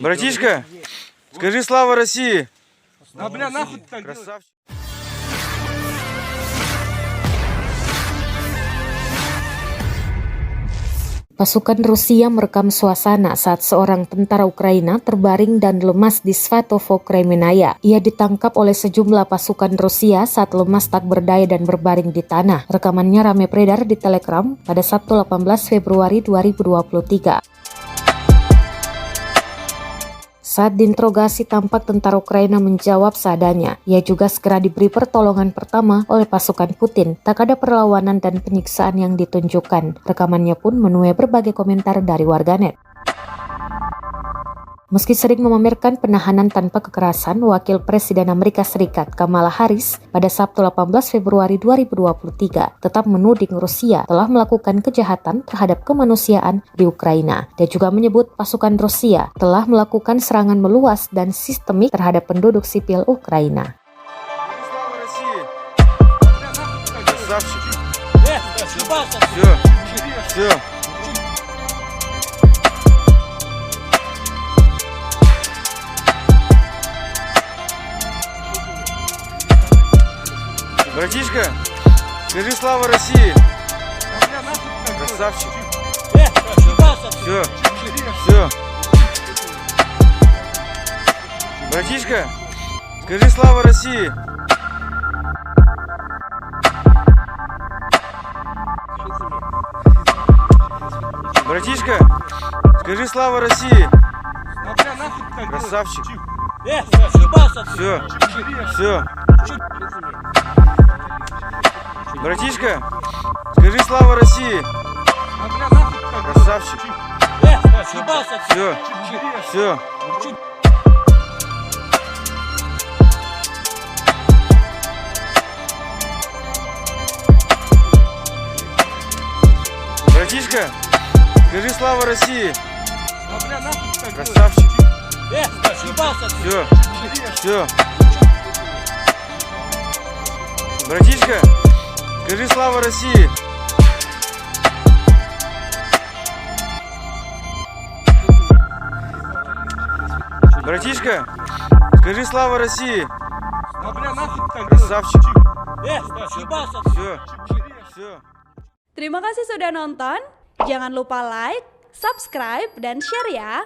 Братишка, скажи слава России! Красавчик! Pasukan Rusia merekam suasana saat seorang tentara Ukraina terbaring dan lemas di Svatovo, Kremenaya. Ia ditangkap oleh sejumlah pasukan Rusia saat lemas tak berdaya dan berbaring di tanah. Rekamannya ramai beredar di Telegram pada Sabtu 18 Februari 2023. Saat diinterogasi, tampak tentara Ukraina menjawab seadanya. Ia juga segera diberi pertolongan pertama oleh pasukan Putin. Tak ada perlawanan dan penyiksaan yang ditunjukkan. Rekamannya pun menuai berbagai komentar dari warganet. Meski sering memamerkan penahanan tanpa kekerasan, Wakil Presiden Amerika Serikat Kamala Harris pada Sabtu 18 Februari 2023 tetap menuding Rusia telah melakukan kejahatan terhadap kemanusiaan di Ukraina. Dia juga menyebut pasukan Rusia telah melakukan serangan meluas dan sistemik terhadap penduduk sipil Ukraina. Братишка, скажи слава России! Красавчик! Все, все. Братишка, скажи слава России! Братишка, скажи слава России! Красавчик! Все, все. Братишка, скажи слава России! Красавчик! Все, все. Братишка, скажи слава России! Красавчик! Все, все. Братишка, скажи слава России! Братишка, скажи слава России! Красавчик! Все, все. Terima kasih sudah nonton. Jangan lupa like, subscribe, dan share ya.